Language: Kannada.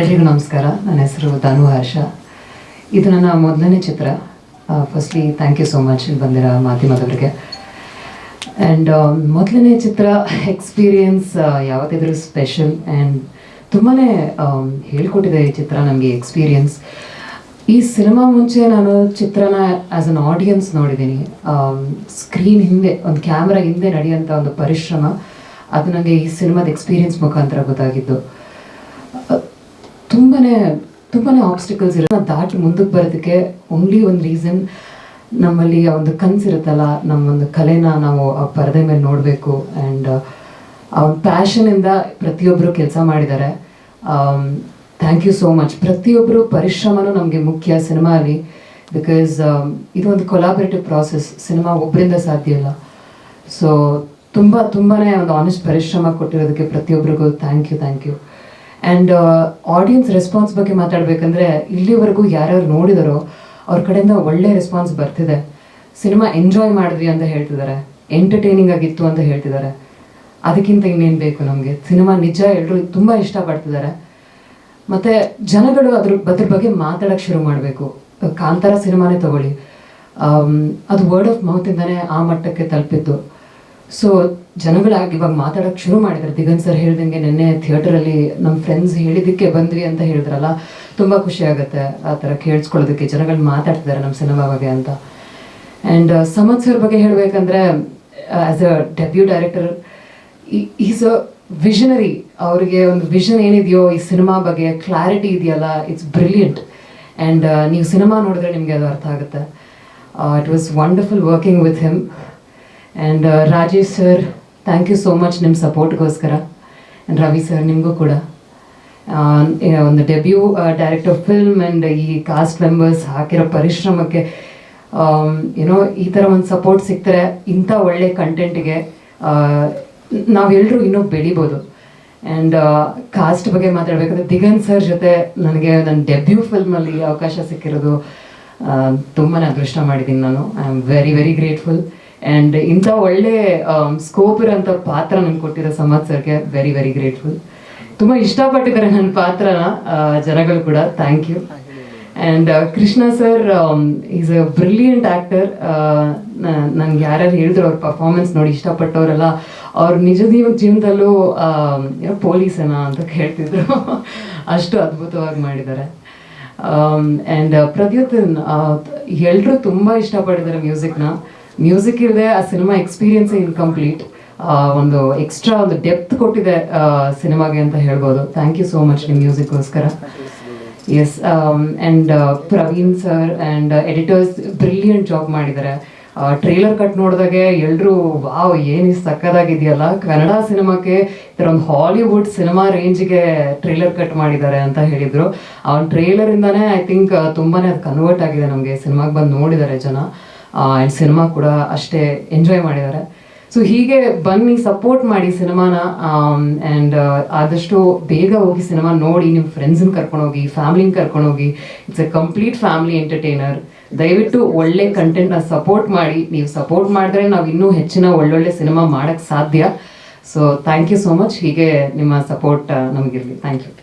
ಎಲ್ರಿಗೂ ನಮಸ್ಕಾರ. ನನ್ನ ಹೆಸರು ಧನು ಹರ್ಷ. ಇದು ನನ್ನ ಮೊದಲನೇ ಚಿತ್ರ. Firstly thank you so much ಇಲ್ಲಿ ಬಂದಿರೋ ಮಾಧ್ಯಮದವರಿಗೆ. ಆ್ಯಂಡ್ ಮೊದಲನೇ ಚಿತ್ರ ಎಕ್ಸ್ಪೀರಿಯನ್ಸ್ ಯಾವತ್ತಿದ್ರೂ ಸ್ಪೆಷಲ್ ಆ್ಯಂಡ್ ತುಂಬಾ ಹೇಳ್ಕೊಟ್ಟಿದೆ ಈ ಚಿತ್ರ ನಮಗೆ ಎಕ್ಸ್ಪೀರಿಯನ್ಸ್. ಈ ಸಿನಿಮಾ ಮುಂಚೆ ನಾನು ಚಿತ್ರನ ಆ್ಯಸ್ ಅನ್ ಆಡಿಯನ್ಸ್ ನೋಡಿದ್ದೀನಿ. ಸ್ಕ್ರೀನ್ ಹಿಂದೆ, ಒಂದು ಕ್ಯಾಮ್ರಾ ಹಿಂದೆ ನಡೆಯುವಂಥ ಒಂದು ಪರಿಶ್ರಮ, ಅದು ನನಗೆ ಈ ಸಿನಿಮಾದ ಎಕ್ಸ್ಪೀರಿಯನ್ಸ್ ಮುಖಾಂತರ ಗೊತ್ತಾಗಿದ್ದು. ತುಂಬಾ ಆಬ್ಸ್ಟಿಕಲ್ಸ್ ಇರುತ್ತೆ. ದಾಟಿ ಮುಂದಕ್ಕೆ ಬರೋದಕ್ಕೆ ಓನ್ಲಿ ಒಂದು ರೀಸನ್, ನಮ್ಮಲ್ಲಿ ಆ ಒಂದು ಕನಸಿರುತ್ತಲ್ಲ, ನಮ್ಮ ಒಂದು ಕಲೆನ ನಾವು ಆ ಪರದೆ ಮೇಲೆ ನೋಡಬೇಕು. ಆ್ಯಂಡ್ ಆ ಒಂದು ಪ್ಯಾಷನಿಂದ ಪ್ರತಿಯೊಬ್ಬರು ಕೆಲಸ ಮಾಡಿದ್ದಾರೆ. Thank you so much. ಪ್ರತಿಯೊಬ್ಬರು ಪರಿಶ್ರಮನೂ ನಮಗೆ ಮುಖ್ಯ ಸಿನಿಮಾ ಅಲ್ಲಿ. ಬಿಕಾಸ್ ಇದು ಒಂದು ಕೊಲಾಬರೇಟಿವ್ ಪ್ರಾಸೆಸ್. ಸಿನಿಮಾ ಒಬ್ಬರಿಂದ ಸಾಧ್ಯ ಇಲ್ಲ. ಸೊ ತುಂಬಾ ಒಂದು ಆನೆಸ್ಟ್ ಪರಿಶ್ರಮ ಕೊಟ್ಟಿರೋದಕ್ಕೆ ಪ್ರತಿಯೊಬ್ಬರಿಗೂ thank you. And audience response ಬಗ್ಗೆ ಮಾತಾಡಬೇಕಂದ್ರೆ, ಇಲ್ಲಿವರೆಗೂ ಯಾರ್ಯಾರು ನೋಡಿದಾರೋ ಅವ್ರ ಕಡೆಯಿಂದ ಒಳ್ಳೆ ರೆಸ್ಪಾನ್ಸ್ ಬರ್ತಿದೆ. ಸಿನಿಮಾ ಎಂಜಾಯ್ ಮಾಡಿದ್ವಿ ಅಂತ ಹೇಳ್ತಿದ್ದಾರೆ, ಎಂಟರ್ಟೈನಿಂಗ್ ಆಗಿತ್ತು ಅಂತ ಹೇಳ್ತಿದ್ದಾರೆ. ಅದಕ್ಕಿಂತ ಇನ್ನೇನು ಬೇಕು ನಮಗೆ? ಸಿನಿಮಾ ನಿಜ ಎಲ್ಲರೂ ತುಂಬ ಇಷ್ಟಪಡ್ತಿದ್ದಾರೆ. ಮತ್ತು ಜನಗಳು ಅದ್ರ ಬಗ್ಗೆ ಮಾತಾಡೋಕ್ಕೆ ಶುರು ಮಾಡಬೇಕು. ಕಾಂತಾರ ಸಿನಿಮಾನೇ ತಗೊಳ್ಳಿ, ಅದು ವರ್ಡ್ ಆಫ್ ಮೌತಿಂದನೇ ಆ ಮಟ್ಟಕ್ಕೆ ತಲುಪಿದ್ದು. ಸೊ ಜನಗಳಾಗಿ ಇವಾಗ ಮಾತಾಡೋಕ್ಕೆ ಶುರು ಮಾಡಿದ್ದಾರೆ. ದಿಗಂತ್ ಸರ್ ಹೇಳ್ದಂಗೆ ನಿನ್ನೆ ಥಿಯೇಟರಲ್ಲಿ ನಮ್ಮ ಫ್ರೆಂಡ್ಸ್ ಹೇಳಿದ್ದಕ್ಕೆ ಬಂದ್ವಿ ಅಂತ ಹೇಳಿದ್ರಲ್ಲ, ತುಂಬ ಖುಷಿ ಆಗುತ್ತೆ ಆ ಥರ ಕೇಳಿಸ್ಕೊಳ್ಳೋದಕ್ಕೆ. ಜನಗಳು ಮಾತಾಡ್ತಿದ್ದಾರೆ ನಮ್ಮ ಸಿನಿಮಾ ಬಗ್ಗೆ ಅಂತ. ಆ್ಯಂಡ್ ಸಮತ್ ಸರ್ ಬಗ್ಗೆ ಹೇಳಬೇಕಂದ್ರೆ, as a debut director, is a visionary. ಅವರಿಗೆ ಒಂದು ವಿಷನ್ ಏನಿದೆಯೋ ಈ ಸಿನಿಮಾ ಬಗ್ಗೆ, ಕ್ಲಾರಿಟಿ ಇದೆಯಲ್ಲ, ಇಟ್ಸ್ ಬ್ರಿಲಿಯಂಟ್. ಆ್ಯಂಡ್ ನೀವು ಸಿನಿಮಾ ನೋಡಿದ್ರೆ ನಿಮಗೆ ಅದು ಅರ್ಥ ಆಗುತ್ತೆ. It was wonderful working with him. And Rajesh sir, thank you so much ನಿಮ್ಮ ಸಪೋರ್ಟ್ಗೋಸ್ಕರ. ಆ್ಯಂಡ್ ರವಿ ಸರ್, ನಿಮಗೂ ಕೂಡ ಒಂದು ಡೆಬ್ಯೂ ಡೈರೆಕ್ಟರ್ ಫಿಲ್ಮ್ ಆ್ಯಂಡ್ ಈ ಕಾಸ್ಟ್ ಮೆಂಬರ್ಸ್ ಹಾಕಿರೋ ಪರಿಶ್ರಮಕ್ಕೆ ಏನೋ ಈ ಥರ ಒಂದು ಸಪೋರ್ಟ್ ಸಿಗ್ತಾರೆ. ಇಂಥ ಒಳ್ಳೆ ಕಂಟೆಂಟಿಗೆ ನಾವೆಲ್ಲರೂ ಇನ್ನೂ ಬೆಳಿಬೋದು. ಆ್ಯಂಡ್ ಕಾಸ್ಟ್ ಬಗ್ಗೆ ಮಾತಾಡಬೇಕಂದ್ರೆ, ದಿಗಂತ್ ಸರ್ ಜೊತೆ ನನಗೆ ನನ್ನ ಡೆಬ್ಯೂ ಫಿಲ್ಮಲ್ಲಿ ಅವಕಾಶ ಸಿಕ್ಕಿರೋದು ತುಂಬಾ ಅದೃಷ್ಟ ಮಾಡಿದ್ದೀನಿ ನಾನು. I am very grateful. And ಇಂಥ ಒಳ್ಳೆ ಸ್ಕೋಪ್ ಇರೋಂಥ ಪಾತ್ರ ನನಗೆ ಕೊಟ್ಟಿರೋ ಸಮತ್ ಸರ್ಗೆ ವೆರಿ ಗ್ರೇಟ್ಫುಲ್. ತುಂಬ ಇಷ್ಟಪಟ್ಟಿದ್ದಾರೆ ನನ್ನ ಪಾತ್ರನ ಜನಗಳು ಕೂಡ. Thank you. And Krishna sir is a brilliant actor. ನನಗೆ ಯಾರ್ಯಾರು ಹೇಳಿದ್ರು ಅವ್ರ ಪರ್ಫಾರ್ಮೆನ್ಸ್ ನೋಡಿ ಇಷ್ಟಪಟ್ಟವರೆಲ್ಲ, ಅವ್ರ ನಿಜ ಜೀವನದಲ್ಲೂ ಏನೋ ಪೊಲೀಸನ ಅಂತ ಕೇಳ್ತಿದ್ರು. ಅಷ್ಟು ಅದ್ಭುತವಾಗಿ ಮಾಡಿದ್ದಾರೆ. ಆ್ಯಂಡ್ ಪ್ರದ್ಯುತ್ತನ್, ಎಲ್ಲರೂ ತುಂಬ ಇಷ್ಟಪಟ್ಟಿದ್ದಾರೆ ಮ್ಯೂಸಿಕ್ನ. ಮ್ಯೂಸಿಕ್ ಇಲ್ಲದೆ ಆ ಸಿನಿಮಾ ಎಕ್ಸ್ಪೀರಿಯನ್ಸೇ ಇನ್ಕಂಪ್ಲೀಟ್. ಒಂದು ಎಕ್ಸ್ಟ್ರಾ ಒಂದು ಡೆಪ್ತ್ ಕೊಟ್ಟಿದೆ ಸಿನಿಮಾಗೆ ಅಂತ ಹೇಳ್ಬೋದು. ಥ್ಯಾಂಕ್ ಯು ಸೋ ಮಚ್ ನಿಮ್ಮ ಮ್ಯೂಸಿಕ್ಗೋಸ್ಕರ. Yes. And Praveen sir and editors brilliant job ಮಾಡಿದ್ದಾರೆ. ಟ್ರೇಲರ್ ಕಟ್ ನೋಡಿದಾಗೆ ಎಲ್ಲರೂ ವಾವ್ ಏನು ಸಕ್ಕದಾಗಿದೆಯಲ್ಲ, ಕನ್ನಡ ಸಿನಿಮಾಕ್ಕೆ ಈ ಥರ ಒಂದು ಹಾಲಿವುಡ್ ಸಿನಿಮಾ ರೇಂಜ್ಗೆ ಟ್ರೇಲರ್ ಕಟ್ ಮಾಡಿದ್ದಾರೆ ಅಂತ ಹೇಳಿದರು. ಆ ಒಂದು ಟ್ರೇಲರಿಂದನೇ ಐ ಥಿಂಕ್ ತುಂಬಾ ಅದು ಕನ್ವರ್ಟ್ ಆಗಿದೆ ನಮಗೆ. ಸಿನಿಮಾಗೆ ಬಂದು ನೋಡಿದ್ದಾರೆ ಜನ. ಆ್ಯಂಡ್ ಸಿನಿಮಾ ಕೂಡ ಅಷ್ಟೇ ಎಂಜಾಯ್ ಮಾಡಿದ್ದಾರೆ. ಸೊ ಹೀಗೆ ಬನ್ನಿ, ಸಪೋರ್ಟ್ ಮಾಡಿ ಸಿನಿಮಾನ. ಆ್ಯಂಡ್ ಆದಷ್ಟು ಬೇಗ ಹೋಗಿ ಸಿನಿಮಾ ನೋಡಿ, ನಿಮ್ಮ ಫ್ರೆಂಡ್ಸನ್ನ ಕರ್ಕೊಂಡೋಗಿ, ಫ್ಯಾಮಿಲಿನ ಕರ್ಕೊಂಡೋಗಿ. It's A complete family entertainer. ದಯವಿಟ್ಟು ಒಳ್ಳೆ ಕಂಟೆಂಟ್ನ ಸಪೋರ್ಟ್ ಮಾಡಿ. ನೀವು ಸಪೋರ್ಟ್ ಮಾಡಿದ್ರೆ ನಾವು ಇನ್ನೂ ಹೆಚ್ಚಿನ ಒಳ್ಳೊಳ್ಳೆ ಸಿನಿಮಾ ಮಾಡೋಕ್ಕೆ ಸಾಧ್ಯ. So thank you so much. ಹೀಗೆ ನಿಮ್ಮ ಸಪೋರ್ಟ್ ನಮಗಿರಲಿ. Thank you.